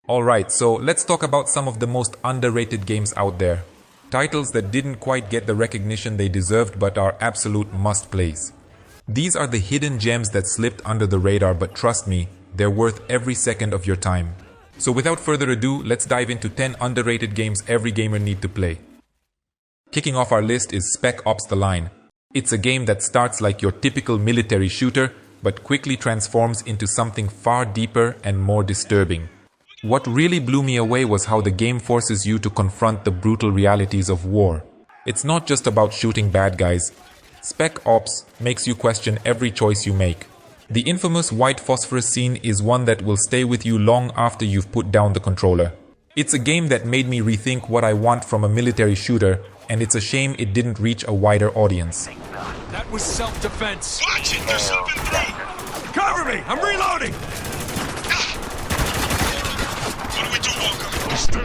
Alright, so let's talk about some of the most underrated games out there. Titles that didn't quite get the recognition they deserved but are absolute must-plays. These are the hidden gems that slipped under the radar, but trust me, they're worth every second of your time. So without further ado, let's dive into 10 underrated games every gamer need to play. Kicking off our list is Spec Ops: The Line. It's a game that starts like your typical military shooter, but quickly transforms into something far deeper and more disturbing. What really blew me away was how the game forces you to confront the brutal realities of war. It's not just about shooting bad guys. Spec Ops makes you question every choice you make. The infamous white phosphorus scene is one that will stay with you long after you've put down the controller. It's a game that made me rethink what I want from a military shooter, and it's a shame it didn't reach a wider audience. That was self-defense. Watch it, there's something through! Cover me! I'm reloading! What do we do, Walker? 50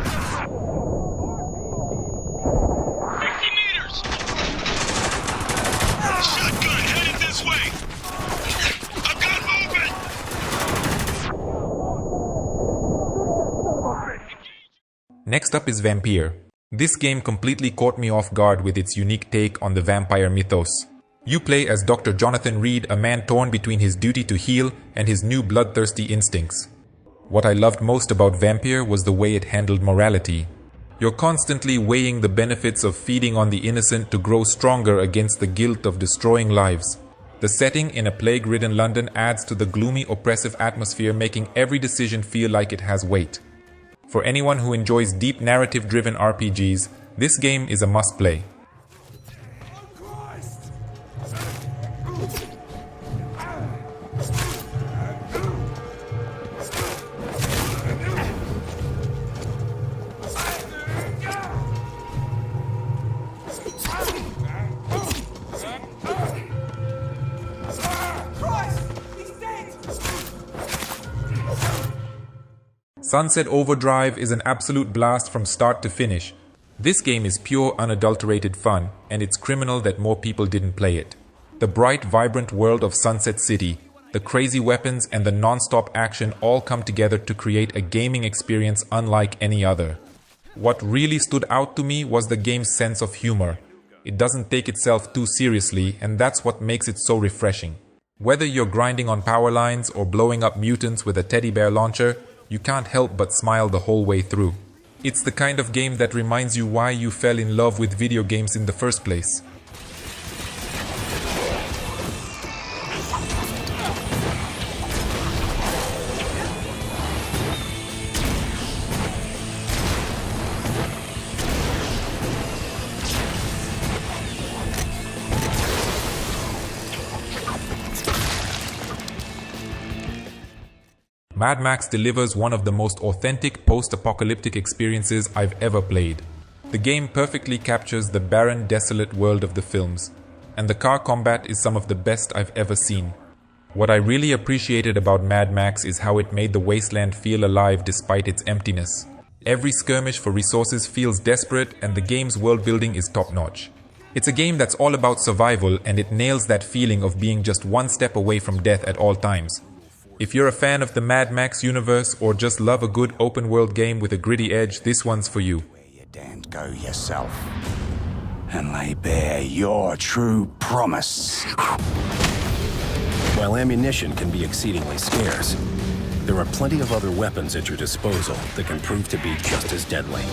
meters! Shotgun headed this way! I've got movement! Next up is Vampyr. This game completely caught me off guard with its unique take on the vampire mythos. You play as Dr. Jonathan Reed, a man torn between his duty to heal and his new bloodthirsty instincts. What I loved most about Vampyr was the way it handled morality. You're constantly weighing the benefits of feeding on the innocent to grow stronger against the guilt of destroying lives. The setting in a plague-ridden London adds to the gloomy, oppressive atmosphere, making every decision feel like it has weight. For anyone who enjoys deep narrative-driven RPGs, this game is a must-play. Sunset Overdrive is an absolute blast from start to finish. This game is pure, unadulterated fun, and it's criminal that more people didn't play it. The bright, vibrant world of Sunset City, the crazy weapons, and the non-stop action all come together to create a gaming experience unlike any other. What really stood out to me was the game's sense of humor. It doesn't take itself too seriously, and that's what makes it so refreshing. Whether you're grinding on power lines or blowing up mutants with a teddy bear launcher, you can't help but smile the whole way through. It's the kind of game that reminds you why you fell in love with video games in the first place. Mad Max delivers one of the most authentic post-apocalyptic experiences I've ever played. The game perfectly captures the barren, desolate world of the films, and the car combat is some of the best I've ever seen. What I really appreciated about Mad Max is how it made the wasteland feel alive despite its emptiness. Every skirmish for resources feels desperate, and the game's world building is top-notch. It's a game that's all about survival, and it nails that feeling of being just one step away from death at all times. If you're a fan of the Mad Max universe or just love a good open-world game with a gritty edge, this one's for you. Where you daren't go yourself, and lay bare your true promise. While ammunition can be exceedingly scarce, there are plenty of other weapons at your disposal that can prove to be just as deadly.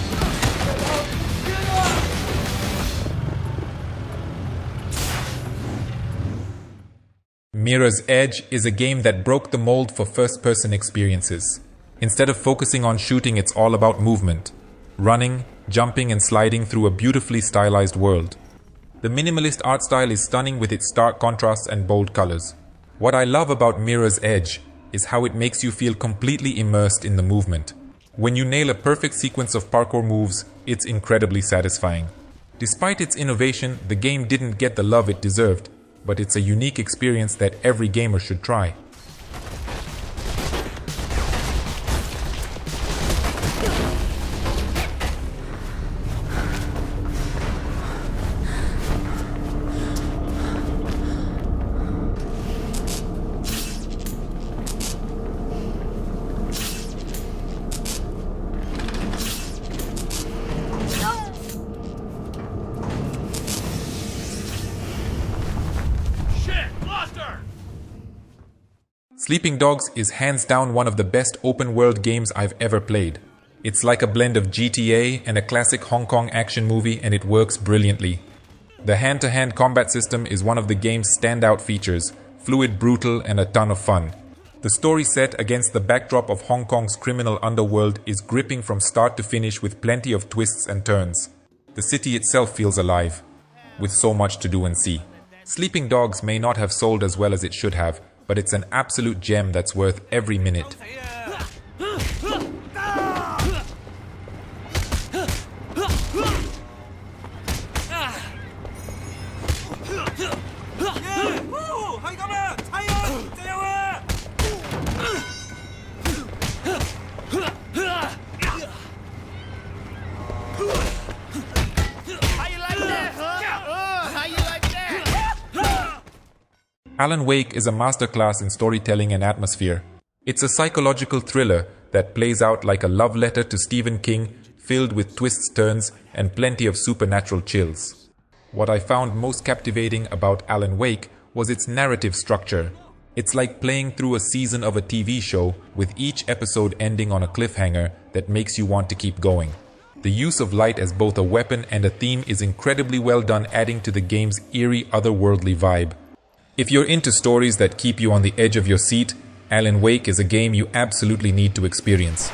Mirror's Edge is a game that broke the mold for first-person experiences. Instead of focusing on shooting, it's all about movement. Running, jumping, and sliding through a beautifully stylized world. The minimalist art style is stunning with its stark contrasts and bold colors. What I love about Mirror's Edge is how it makes you feel completely immersed in the movement. When you nail a perfect sequence of parkour moves, it's incredibly satisfying. Despite its innovation, the game didn't get the love it deserved, but it's a unique experience that every gamer should try. Sleeping Dogs is hands down one of the best open-world games I've ever played. It's like a blend of GTA and a classic Hong Kong action movie, and it works brilliantly. The hand-to-hand combat system is one of the game's standout features, fluid, brutal, and a ton of fun. The story set against the backdrop of Hong Kong's criminal underworld is gripping from start to finish with plenty of twists and turns. The city itself feels alive, with so much to do and see. Sleeping Dogs may not have sold as well as it should have, but it's an absolute gem that's worth every minute. Alan Wake is a masterclass in storytelling and atmosphere. It's a psychological thriller that plays out like a love letter to Stephen King, filled with twists, turns, and plenty of supernatural chills. What I found most captivating about Alan Wake was its narrative structure. It's like playing through a season of a TV show, with each episode ending on a cliffhanger that makes you want to keep going. The use of light as both a weapon and a theme is incredibly well done, adding to the game's eerie, otherworldly vibe. If you're into stories that keep you on the edge of your seat, Alan Wake is a game you absolutely need to experience.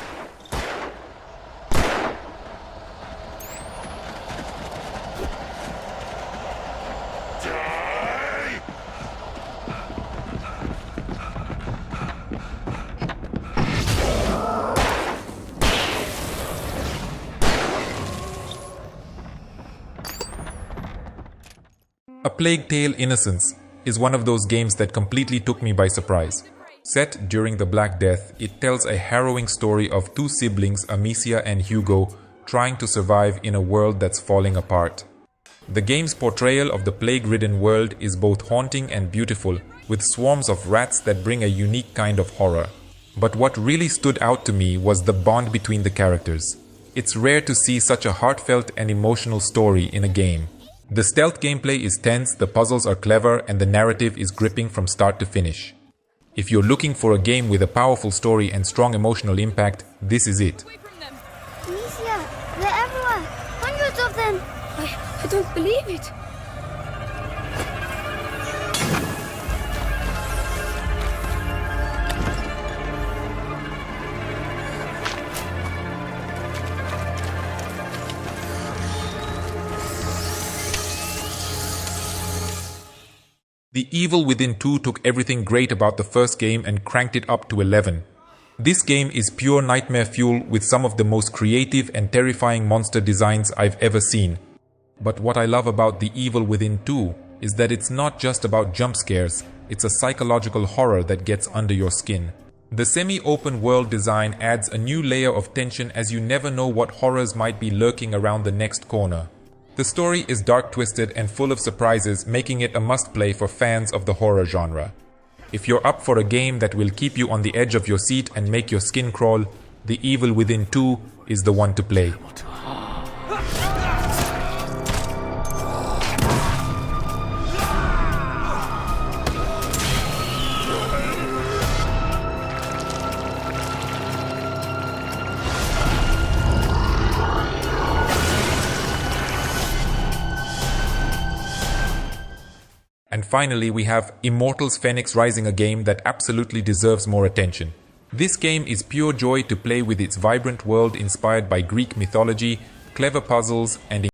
A Plague Tale: Innocence is one of those games that completely took me by surprise. Set during the Black Death, it tells a harrowing story of two siblings, Amicia and Hugo, trying to survive in a world that's falling apart. The game's portrayal of the plague-ridden world is both haunting and beautiful, with swarms of rats that bring a unique kind of horror. But what really stood out to me was the bond between the characters. It's rare to see such a heartfelt and emotional story in a game. The stealth gameplay is tense, the puzzles are clever, and the narrative is gripping from start to finish. If you're looking for a game with a powerful story and strong emotional impact, this is it. Amicia, they're everywhere! Hundreds of them! I don't believe it! The Evil Within 2 took everything great about the first game and cranked it up to 11. This game is pure nightmare fuel with some of the most creative and terrifying monster designs I've ever seen. But what I love about The Evil Within 2 is that it's not just about jump scares, it's a psychological horror that gets under your skin. The semi-open world design adds a new layer of tension as you never know what horrors might be lurking around the next corner. The story is dark, twisted, and full of surprises, making it a must-play for fans of the horror genre. If you're up for a game that will keep you on the edge of your seat and make your skin crawl, The Evil Within 2 is the one to play. And finally, we have Immortal's Fenyx Rising, a game that absolutely deserves more attention. This game is pure joy to play with its vibrant world inspired by Greek mythology, clever puzzles, and